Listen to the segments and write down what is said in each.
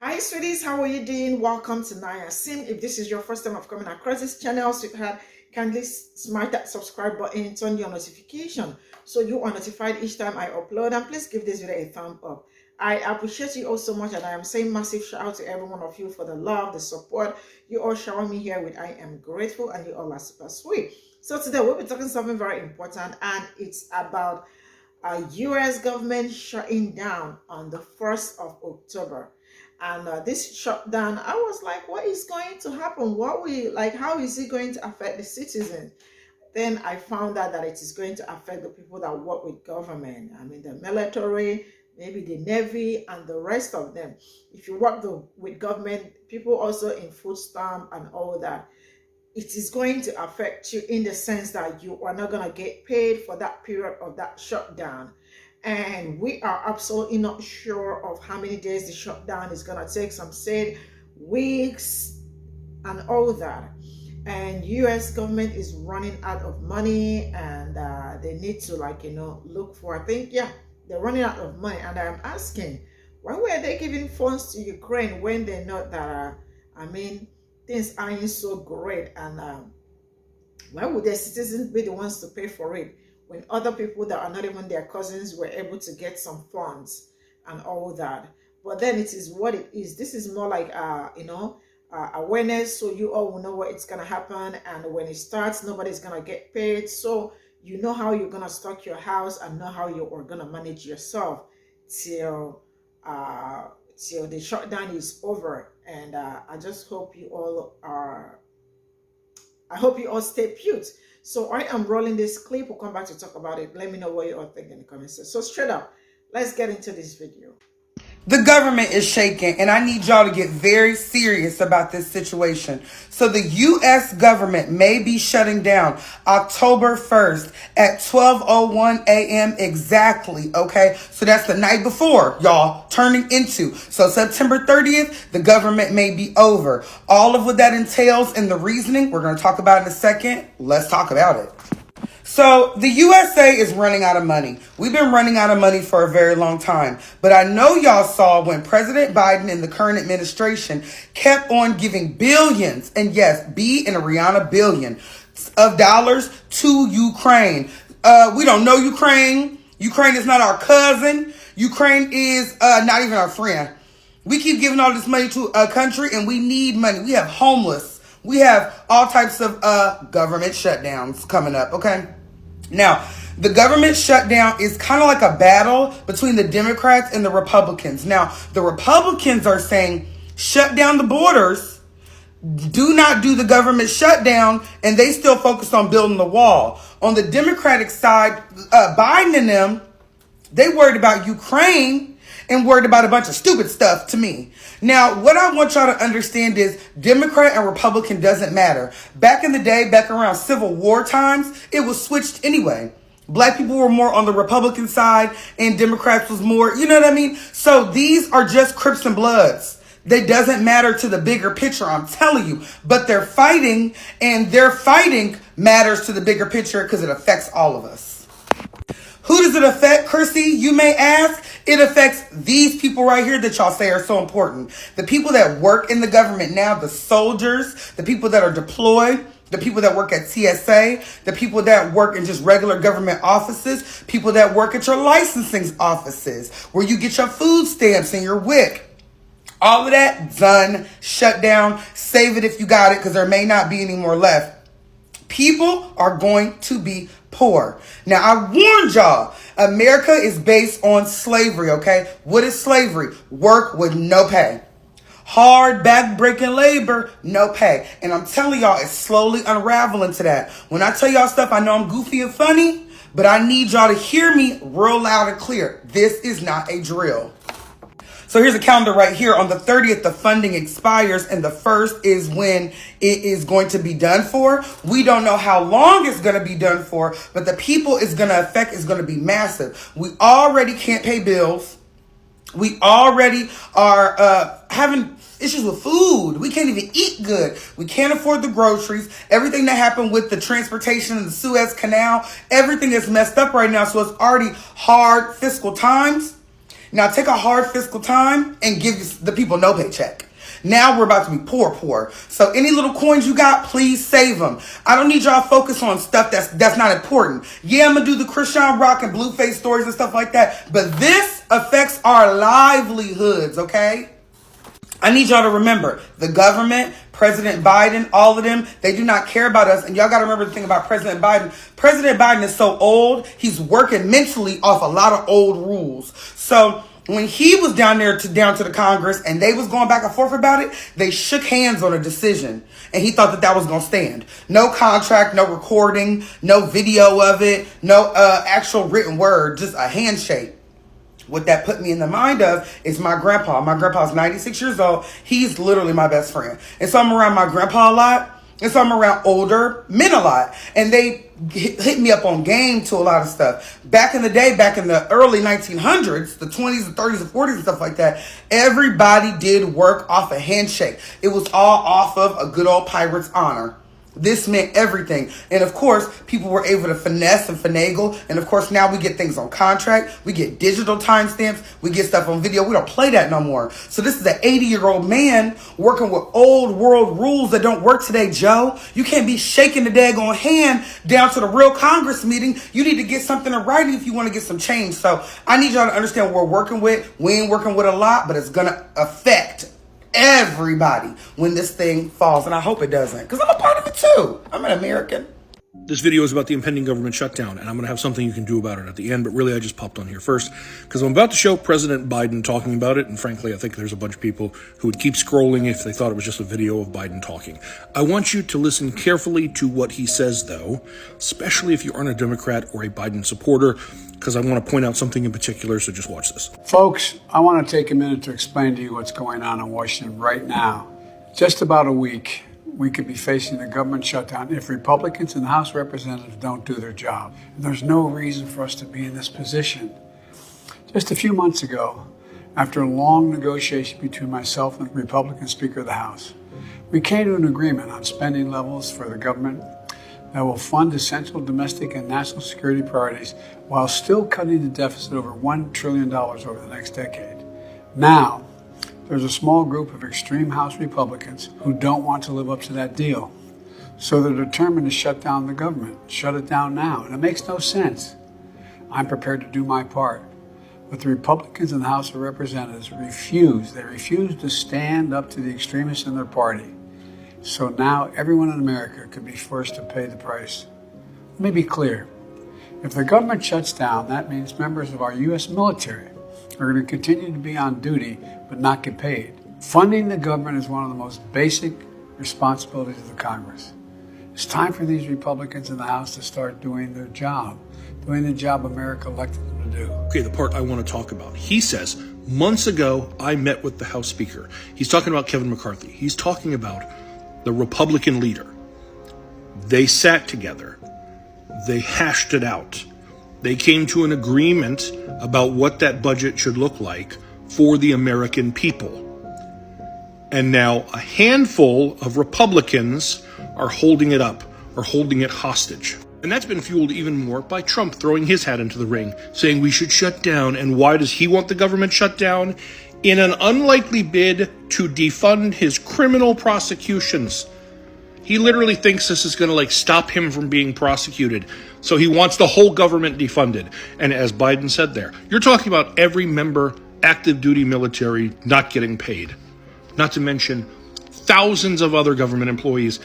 Hi sweeties, how are you doing? Welcome to Naya Sim. If this is your first time of coming across this channel, sweetheart, kindly smash that subscribe button and turn your notification so you are notified each time I upload, and please give this video a thumb up. I appreciate you all so much, and I am saying massive shout out to every one of you for the love, the support you all shower me here with. I am grateful, and you all are super sweet. So today we'll be talking something very important, and it's about US government shutting down on the 1st of October. And this shutdown, I was like, what is going to happen? How is it going to affect the citizens? Then I found out that it is going to affect the people that work with government. I mean, the military, maybe the Navy, and the rest of them. If you work with government, people also in food stamp and all that, it is going to affect you in the sense that you are not going to get paid for that period of that shutdown. And we are absolutely not sure of how many days the shutdown is going to take. Some said weeks and all that. And US government is running out of money, and they need to look for, I think, yeah, they're running out of money. And I'm asking, why were they giving funds to Ukraine when they know that, things aren't so great? And why would their citizens be the ones to pay for it when other people that are not even their cousins were able to get some funds and all that? But then it is what it is. This is more like awareness, so you all will know what it's gonna happen, and when it starts, nobody's gonna get paid, so you know how you're gonna stock your house and know how you are gonna manage yourself till the shutdown is over. And I just hope you all stay put. So I am rolling this clip. We'll come back to talk about it. Let me know what you all think in the comments. So straight up, let's get into this video. The government is shaking, and I need y'all to get very serious about this situation. So the U.S. government may be shutting down October 1st at 12:01 a.m. exactly, okay? So that's the night before, y'all, turning into. So September 30th, the government may be over. All of what that entails and the reasoning, we're going to talk about in a second. Let's talk about it. So the USA is running out of money. We've been running out of money for a very long time. But I know y'all saw when President Biden and the current administration kept on giving billions, and yes, B and a Rihanna billion of dollars to Ukraine. We don't know Ukraine. Ukraine is not our cousin. Ukraine is not even our friend. We keep giving all this money to a country, and we need money. We have homeless. We have all types of government shutdowns coming up, okay? Now, the government shutdown is kind of like a battle between the Democrats and the Republicans. Now, the Republicans are saying, shut down the borders, do not do the government shutdown, and they still focus on building the wall. On the Democratic side, Biden and them, they worried about Ukraine and worried about a bunch of stupid stuff to me. Now, what I want y'all to understand is Democrat and Republican doesn't matter. Back in the day, back around Civil War times, it was switched anyway. Black people were more on the Republican side and Democrats was more, you know what I mean? So these are just Crips and Bloods. They doesn't matter to the bigger picture, I'm telling you. But they're fighting, and their fighting matters to the bigger picture because it affects all of us. Who does it affect, Chrissy? You may ask. It affects these people right here that y'all say are so important. The people that work in the government now, the soldiers, the people that are deployed, the people that work at TSA, the people that work in just regular government offices, people that work at your licensing offices, where you get your food stamps and your WIC. All of that done, shut down, save it if you got it, because there may not be any more left. People are going to be poor. Now, I warned y'all, America is based on slavery, okay? What is slavery? Work with no pay. Hard, back-breaking labor, no pay. And I'm telling y'all, it's slowly unraveling to that. When I tell y'all stuff, I know I'm goofy and funny, but I need y'all to hear me real loud and clear. This is not a drill. So here's a calendar right here. On the 30th, the funding expires, and the 1st is when it is going to be done for. We don't know how long it's going to be done for, but the people it's going to affect is going to be massive. We already can't pay bills. We already are having issues with food. We can't even eat good. We can't afford the groceries. Everything that happened with the transportation and the Suez Canal, everything is messed up right now. So it's already hard fiscal times. Now take a hard fiscal time and give the people no paycheck. Now we're about to be poor. So any little coins you got, please save them. I don't need y'all to focus on stuff that's not important. Yeah, I'm gonna do the Christian Rock and Blueface stories and stuff like that, but this affects our livelihoods, okay? I need y'all to remember, the government, President Biden, all of them, they do not care about us. And y'all got to remember the thing about President Biden. President Biden is so old, he's working mentally off a lot of old rules. So when he was down to the Congress and they was going back and forth about it, they shook hands on a decision. And he thought that was going to stand. No contract, no recording, no video of it, no actual written word, just a handshake. What that put me in the mind of is my grandpa. My grandpa's 96 years old. He's literally my best friend. And so I'm around my grandpa a lot. And so I'm around older men a lot. And they hit me up on game to a lot of stuff. Back in the day, back in the early 1900s, the 20s and 30s and 40s and stuff like that, everybody did work off a handshake. It was all off of a good old pirate's honor. This meant everything. And of course, people were able to finesse and finagle. And of course, now we get things on contract. We get digital timestamps. We get stuff on video. We don't play that no more. So this is an 80-year-old man working with old world rules that don't work today, Joe. You can't be shaking the daggone hand down to the real Congress meeting. You need to get something in writing if you want to get some change. So I need y'all to understand what we're working with. We ain't working with a lot, but it's going to affect everybody when this thing falls, and I hope it doesn't, because I'm a part of it too. I'm an American. This video is about the impending government shutdown, and I'm going to have something you can do about it at the end, but really I just popped on here first because I'm about to show President Biden talking about it, and frankly I think there's a bunch of people who would keep scrolling if they thought it was just a video of Biden talking. I want you to listen carefully to what he says, though, especially if you aren't a Democrat or a Biden supporter, because I want to point out something in particular, so just watch this. Folks, I want to take a minute to explain to you what's going on in Washington right now. Just about a week, we could be facing a government shutdown if Republicans in the House of Representatives don't do their job. There's no reason for us to be in this position. Just a few months ago, after a long negotiation between myself and the Republican Speaker of the House, we came to an agreement on spending levels for the government that will fund essential domestic and national security priorities while still cutting the deficit over $1 trillion over the next decade. Now, there's a small group of extreme House Republicans who don't want to live up to that deal. So they're determined to shut down the government, shut it down now. And it makes no sense. I'm prepared to do my part. But the Republicans in the House of Representatives refuse to stand up to the extremists in their party. So now everyone in America could be forced to pay the price. Let me be clear. If the government shuts down, that means members of our U.S. military are going to continue to be on duty but not get paid. Funding the government is one of the most basic responsibilities of the Congress. It's time for these Republicans in the House to start doing their job, doing the job America elected them to do. Okay, the part I want to talk about. He says, months ago, I met with the House Speaker. He's talking about Kevin McCarthy. He's talking about the Republican leader. They sat together. They hashed it out. They came to an agreement about what that budget should look like for the American people. And now a handful of Republicans are holding it up or holding it hostage. And that's been fueled even more by Trump throwing his hat into the ring, saying we should shut down. And why does he want the government shut down? In an unlikely bid to defund his criminal prosecutions. He literally thinks this is going to stop him from being prosecuted. So he wants the whole government defunded. And as Biden said there, you're talking about every member, active duty military, not getting paid. Not to mention thousands of other government employees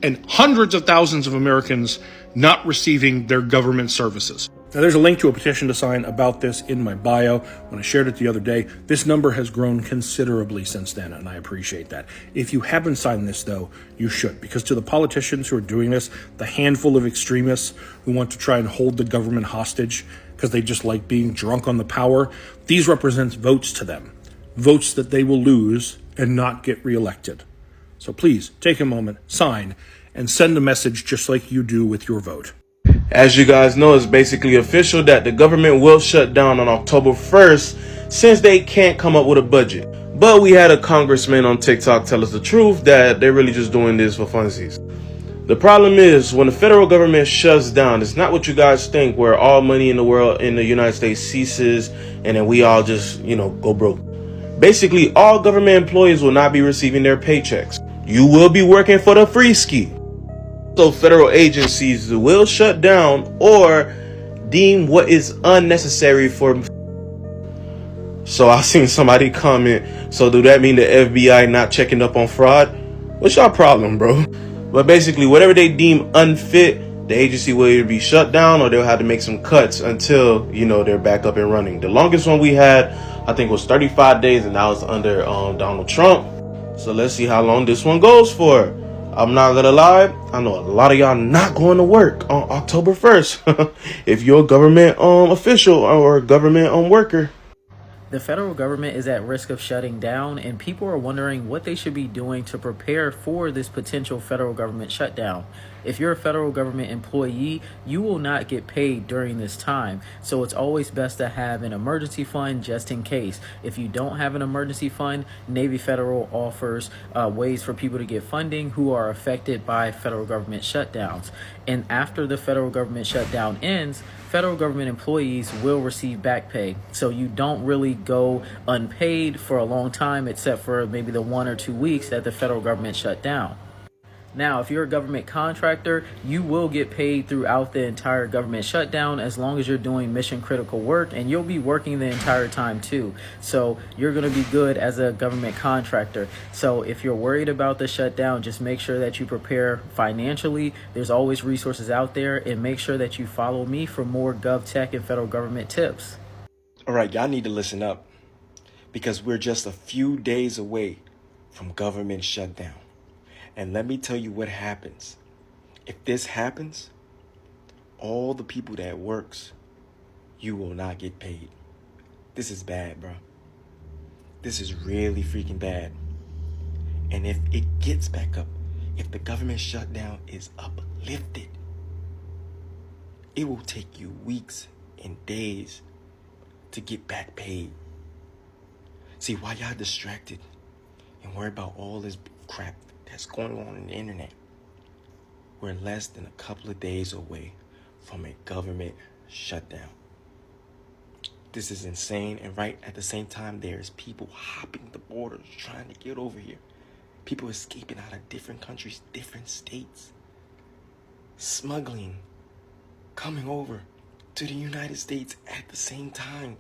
and hundreds of thousands of Americans not receiving their government services. Now, there's a link to a petition to sign about this in my bio. When I shared it the other day, this number has grown considerably since then, and I appreciate that. If you haven't signed this, though, you should, because to the politicians who are doing this, the handful of extremists who want to try and hold the government hostage because they just like being drunk on the power, these represent votes to them, votes that they will lose and not get reelected. So please, take a moment, sign, and send a message just like you do with your vote. As you guys know, it's basically official that the government will shut down on October 1st since they can't come up with a budget. But we had a congressman on TikTok tell us the truth that they're really just doing this for funsies. The problem is when the federal government shuts down, it's not what you guys think, where all money in the world in the United States ceases and then we all just, go broke. Basically, all government employees will not be receiving their paychecks. You will be working for the free ski. So federal agencies will shut down or deem what is unnecessary for. So I seen somebody comment, so do that mean the FBI not checking up on fraud? What's your problem, bro? But basically, whatever they deem unfit, the agency will either be shut down or they'll have to make some cuts until, they're back up and running. The longest one we had, I think, was 35 days, and that was under Donald Trump. So let's see how long this one goes for. I'm not gonna lie, I know a lot of y'all not going to work on October 1st if you're a government official or a government worker. The federal government is at risk of shutting down, and people are wondering what they should be doing to prepare for this potential federal government shutdown. If you're a federal government employee, you will not get paid during this time, so it's always best to have an emergency fund just in case. If you don't have an emergency fund, Navy Federal offers ways for people to get funding who are affected by federal government shutdowns. And after the federal government shutdown ends, federal government employees will receive back pay. So you don't really go unpaid for a long time, except for maybe the 1 or 2 weeks that the federal government shut down. Now, if you're a government contractor, you will get paid throughout the entire government shutdown as long as you're doing mission critical work, and you'll be working the entire time too. So you're going to be good as a government contractor. So if you're worried about the shutdown, just make sure that you prepare financially. There's always resources out there, and make sure that you follow me for more GovTech and federal government tips. All right, y'all need to listen up, because we're just a few days away from government shutdown. And let me tell you what happens. If this happens, all the people that works, you will not get paid. This is bad, bro. This is really freaking bad. And if it gets back up, if the government shutdown is uplifted, it will take you weeks and days to get back paid. See, while y'all distracted and worry about all this crap that's going on in the internet, we're less than a couple of days away from a government shutdown. This is insane, and right at the same time, there's people hopping the borders trying to get over here. People escaping out of different countries, different states, smuggling, coming over to the United States at the same time.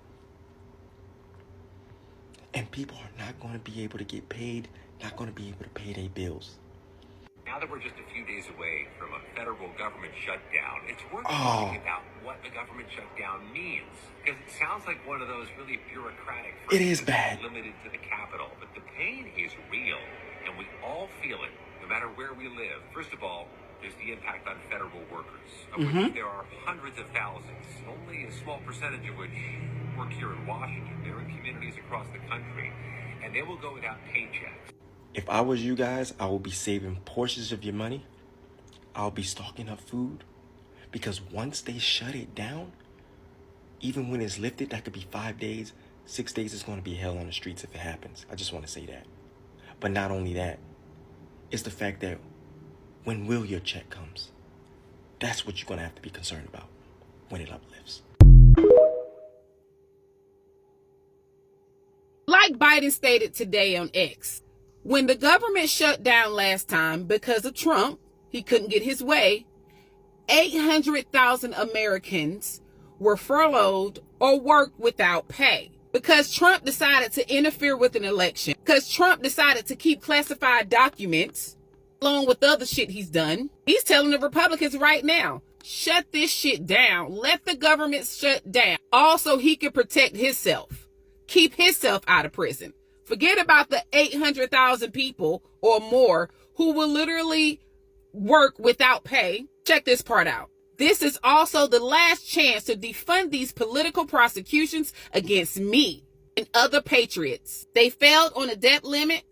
And people are not going to be able to get paid, not going to be able to pay their bills. Now that we're just a few days away from a federal government shutdown, it's worth thinking about what the government shutdown means. Because it sounds like one of those really bureaucratic It is bad. limited to the capital. But the pain is real, and we all feel it, no matter where we live. First of all, there's the impact on federal workers, of which there are hundreds of thousands, only a small percentage of which work here in Washington. They're in communities across the country, and they will go without paychecks. If I was you guys, I would be saving portions of your money. I'll be stocking up food. Because once they shut it down, even when it's lifted, that could be 5 days, 6 days, it's going to be hell on the streets if it happens. I just want to say that. But not only that, it's the fact that when will your check comes? That's what you're going to have to be concerned about when it uplifts. Like Biden stated today on X, when the government shut down last time because of Trump, he couldn't get his way, 800,000 Americans were furloughed or worked without pay because Trump decided to interfere with an election, because Trump decided to keep classified documents along with other shit he's done. He's telling the Republicans right now, shut this shit down. Let the government shut down. Also, he can protect himself, keep himself out of prison. Forget about the 800,000 people or more who will literally work without pay. Check this part out. This is also the last chance to defund these political prosecutions against me and other patriots. They failed on a debt limit,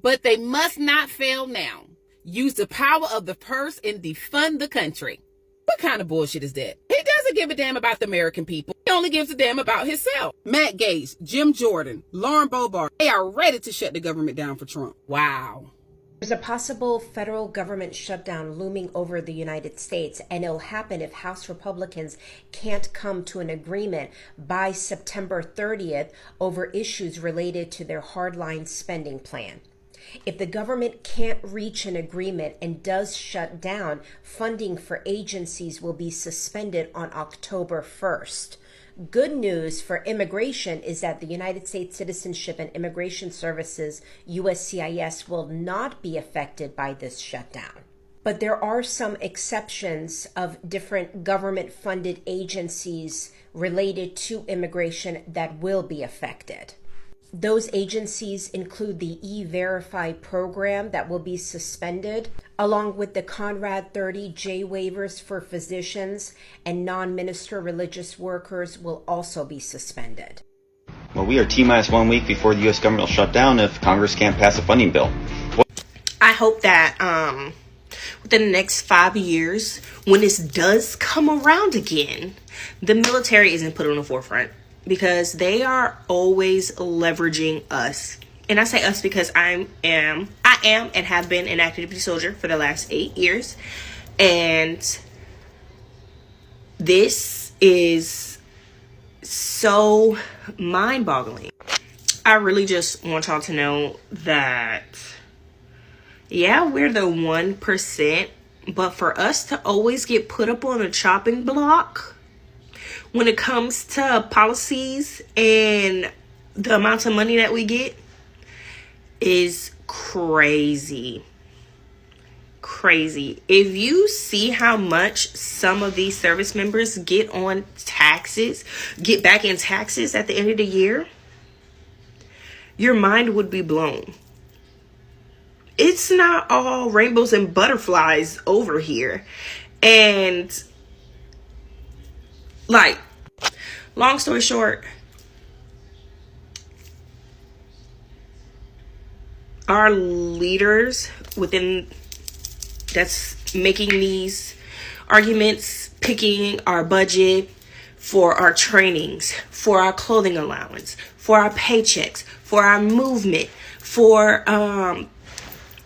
but they must not fail now. Use the power of the purse and defund the country. What kind of bullshit is that? He doesn't give a damn about the American people. He only gives a damn about himself. Matt Gaetz, Jim Jordan, Lauren Boebert, they are ready to shut the government down for Trump. Wow. There's a possible federal government shutdown looming over the United States, and it'll happen if House Republicans can't come to an agreement by September 30th over issues related to their hardline spending plan. If the government can't reach an agreement and does shut down, funding for agencies will be suspended on October 1st. Good news for immigration is that the United States Citizenship and Immigration Services, USCIS, will not be affected by this shutdown. But there are some exceptions of different government-funded agencies related to immigration that will be affected. Those agencies include the E-Verify program that will be suspended, along with the Conrad 30J waivers for physicians, and non-minister religious workers will also be suspended. Well, we are T-minus 1 week before the U.S. government will shut down if Congress can't pass a funding bill. I hope that within the next 5 years, when this does come around again, the military isn't put on the forefront, because they are always leveraging us. And I say us because I am and have been an active duty soldier for the last 8 years. And this is so mind-boggling. I really just want y'all to know that, yeah, we're the 1%, but for us to always get put up on a chopping block when it comes to policies and the amount of money that we get is crazy. Crazy. If you see how much some of these service members get on taxes, get back in taxes at the end of the year, your mind would be blown. It's not all rainbows and butterflies over here. And like, long story short, our leaders within that's making these arguments, picking our budget for our trainings, for our clothing allowance, for our paychecks, for our movement, for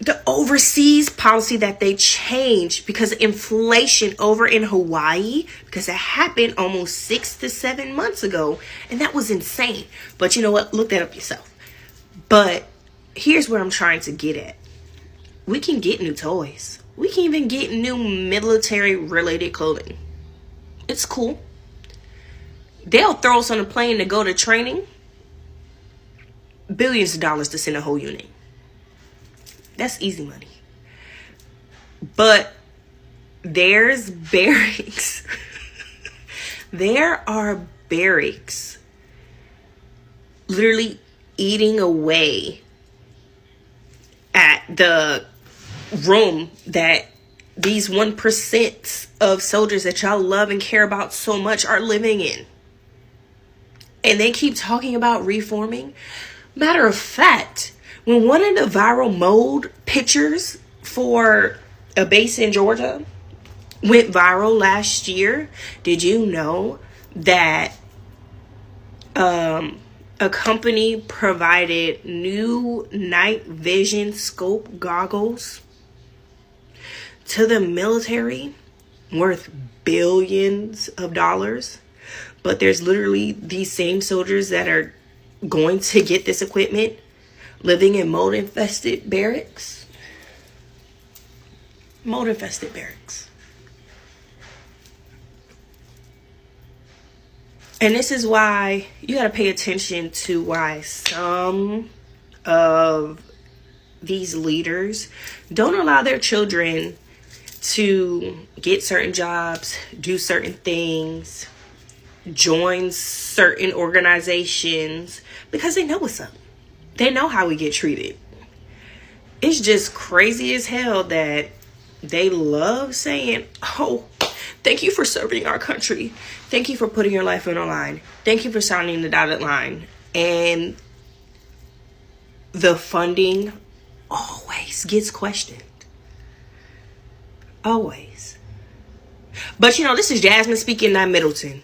the overseas policy that they changed because of inflation over in Hawaii, because it happened almost 6 to 7 months ago, and that was insane. But you know what? Look that up yourself. But here's where I'm trying to get at. We can get new toys. We can even get new military-related clothing. It's cool. They'll throw us on a plane to go to training. Billions of dollars to send a whole unit. That's easy money. But there's barracks. There are barracks literally eating away at the room that these 1% of soldiers that y'all love and care about so much are living in. And they keep talking about reforming. Matter of fact, when one of the viral mold pictures for a base in Georgia went viral last year, did you know that a company provided new night vision scope goggles to the military worth billions of dollars? But there's literally these same soldiers that are going to get this equipment living in mold-infested barracks. Mold-infested barracks. And this is why you got to pay attention to why some of these leaders don't allow their children to get certain jobs, do certain things, join certain organizations, because they know what's up. They know how we get treated. It's just crazy as hell that they love saying, oh, thank you for serving our country. Thank you for putting your life on the line. Thank you for signing the dotted line. And the funding always gets questioned. Always. But you know, this is Jasmine speaking, not Middleton.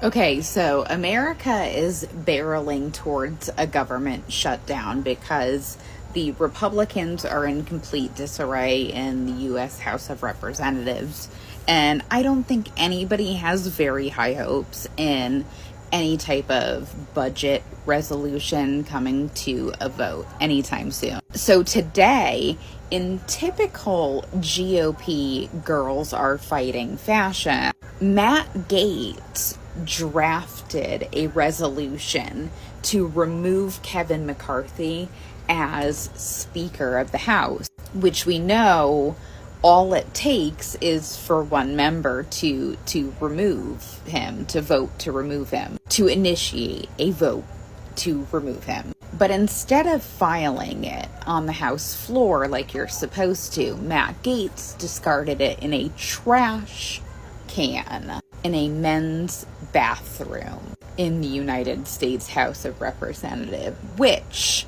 Okay, so America is barreling towards a government shutdown because The Republicans are in complete disarray in the U.S. House of Representatives, and I don't think anybody has very high hopes in any type of budget resolution coming to a vote anytime soon. So today, in typical GOP girls are fighting fashion, Matt Gaetz drafted a resolution to remove Kevin McCarthy as Speaker of the House, which we know all it takes is for one member to remove him, to vote to remove him, to initiate a vote to remove him. But instead of filing it on the House floor like you're supposed to, Matt Gaetz discarded it in a trash can in a men's bathroom in the United States House of Representatives, which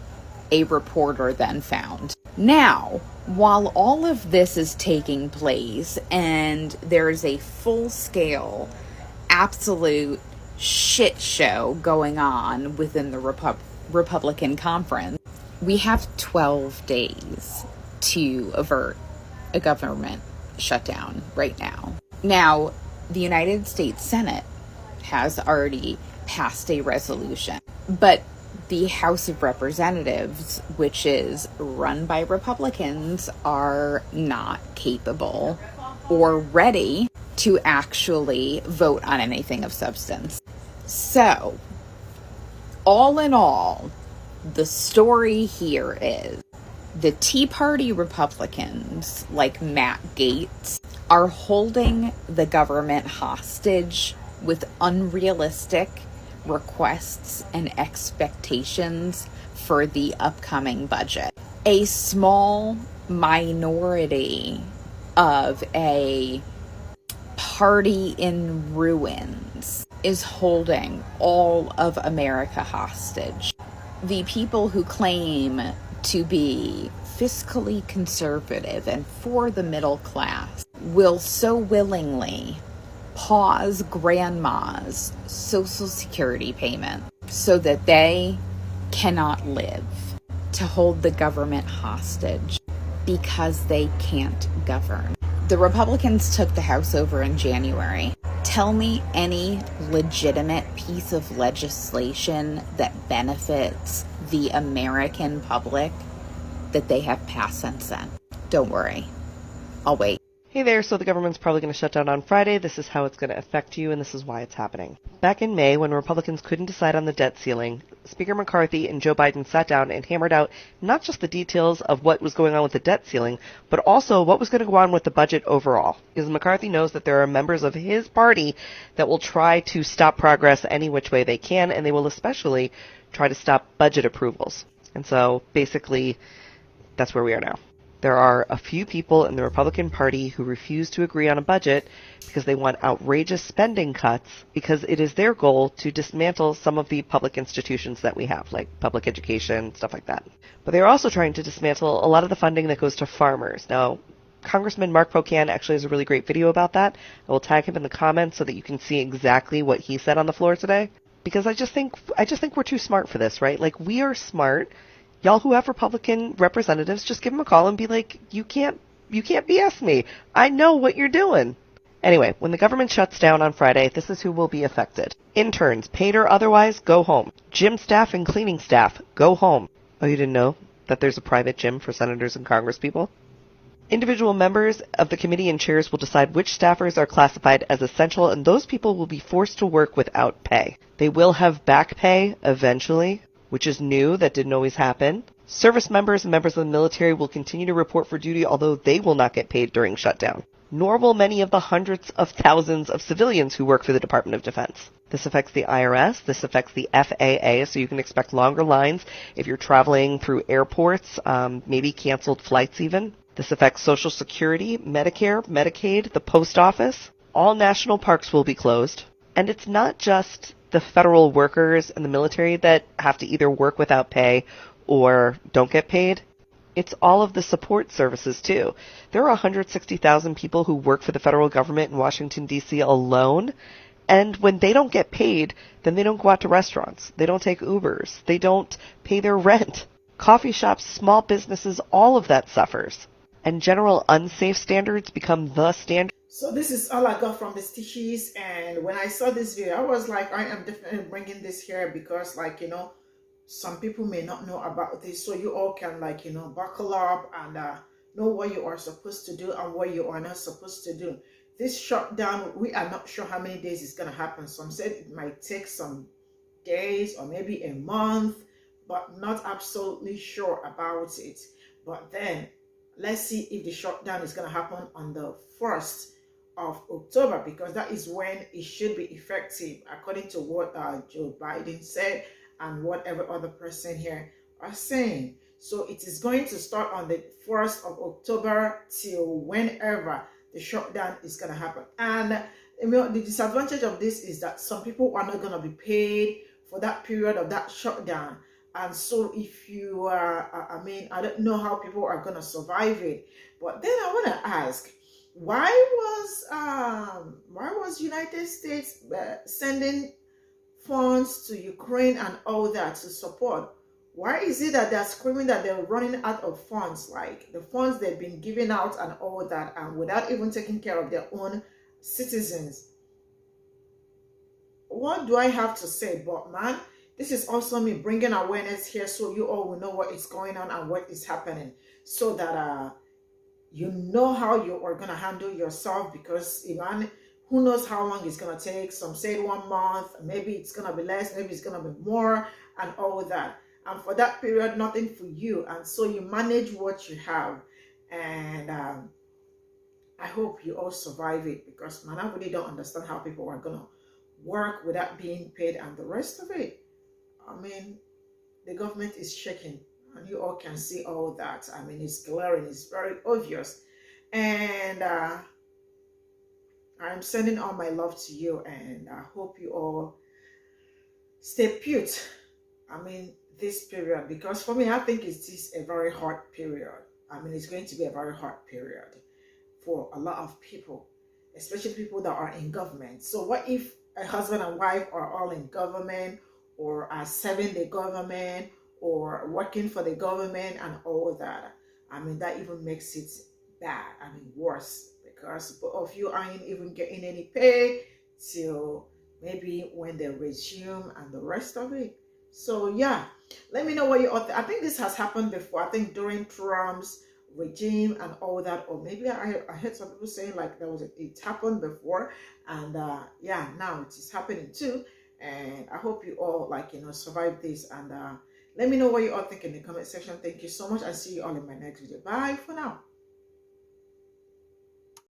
a reporter then found. Now, while all of this is taking place and there's a full-scale, absolute shit show going on within the Republican conference, we have 12 days to avert a government shutdown right now. Now, the United States Senate has already passed a resolution, but the House of Representatives, which is run by Republicans, are not capable or ready to actually vote on anything of substance. So, all in all, the story here is the Tea Party Republicans, like Matt Gaetz, are holding the government hostage with unrealistic requests and expectations for the upcoming budget. A small minority of a party in ruins is holding all of America hostage. The people who claim to be fiscally conservative and for the middle class will so willingly pause grandma's Social Security payment so that they cannot live, to hold the government hostage because they can't govern. The Republicans took the House over in January. Tell me any legitimate piece of legislation that benefits the American public that they have passed since then. Don't worry. I'll wait. Hey there, so the government's probably going to shut down on Friday. This is how it's going to affect you, and this is why it's happening. Back in May, when Republicans couldn't decide on the debt ceiling, Speaker McCarthy and Joe Biden sat down and hammered out not just the details of what was going on with the debt ceiling, but also what was going to go on with the budget overall. Because McCarthy knows that there are members of his party that will try to stop progress any which way they can, and they will especially try to stop budget approvals. And so, basically, that's where we are now. There are a few people in the Republican Party who refuse to agree on a budget because they want outrageous spending cuts, because it is their goal to dismantle some of the public institutions that we have, like public education, stuff like that. But they're also trying to dismantle a lot of the funding that goes to farmers. Now, Congressman Mark Pocan actually has a really great video about that. I will tag him in the comments so that you can see exactly what he said on the floor today. Because I just think we're too smart for this, right? Like, we are smart. Y'all who have Republican representatives, just give them a call and be like, you can't BS me. I know what you're doing. Anyway, when the government shuts down on Friday, this is who will be affected. Interns, paid or otherwise, go home. Gym staff and cleaning staff, go home. Oh, you didn't know that there's a private gym for senators and congresspeople? Individual members of the committee and chairs will decide which staffers are classified as essential, and those people will be forced to work without pay. They will have back pay eventually, which is new, that didn't always happen. Service members and members of the military will continue to report for duty, although they will not get paid during shutdown. Nor will many of the hundreds of thousands of civilians who work for the Department of Defense. This affects the IRS, this affects the FAA, so you can expect longer lines if you're traveling through airports, maybe canceled flights even. This affects Social Security, Medicare, Medicaid, the post office. All national parks will be closed. And it's not just the federal workers and the military that have to either work without pay or don't get paid. It's all of the support services, too. There are 160,000 people who work for the federal government in Washington, D.C. alone, and when they don't get paid, then they don't go out to restaurants. They don't take Ubers. They don't pay their rent. Coffee shops, small businesses, all of that suffers. And general unsafe standards become the standard. So this is all I got from the stitches, and when I saw this video, I was like, I am definitely bringing this here because, like, some people may not know about this, so you all can, like, buckle up and know what you are supposed to do and what you are not supposed to do. This shutdown, we are not sure how many days it's going to happen. Some said it might take some days or maybe a month, but not absolutely sure about it. But then let's see if the shutdown is going to happen on the 1st of October, because that is when it should be effective, according to what Joe Biden said and what every other person here are saying. So it is going to start on the 1st of October till whenever the shutdown is going to happen. And the disadvantage of this is that some people are not going to be paid for that period of that shutdown. And so if you are, I don't know how people are going to survive it. But then I want to ask, why was United States sending funds to Ukraine and all that to support? Why is it that they're screaming that they're running out of funds, like the funds they've been giving out and all that, and without even taking care of their own citizens? What do I have to say? But man, this is also me bringing awareness here so you all will know what is going on and what is happening, so that you know how you are going to handle yourself, because who knows how long it's going to take. Some say 1 month, maybe it's going to be less, maybe it's going to be more, and all that. And for that period, nothing for you. And so you manage what you have. And I hope you all survive it, because man, I really don't understand how people are going to work without being paid and the rest of it. The government is shaking. And you all can see all that. It's glaring, it's very obvious. And I'm sending all my love to you, and I hope you all stay put. This period, because for me, I think it's a very hard period. It's going to be a very hard period for a lot of people, especially people that are in government. So what if a husband and wife are all in government, or are serving the government, or working for the government and all that? That even makes it bad, worse, because both of you aren't even getting any pay till maybe when they resume and the rest of it. So yeah, let me know what you all think. I think this has happened before. I think during Trump's regime and all that, or maybe I heard some people saying like it happened before, and yeah, now it is happening too. And I hope you all survive this, and let me know what you all think in the comment section. Thank you so much. I'll see you all in my next video. Bye for now.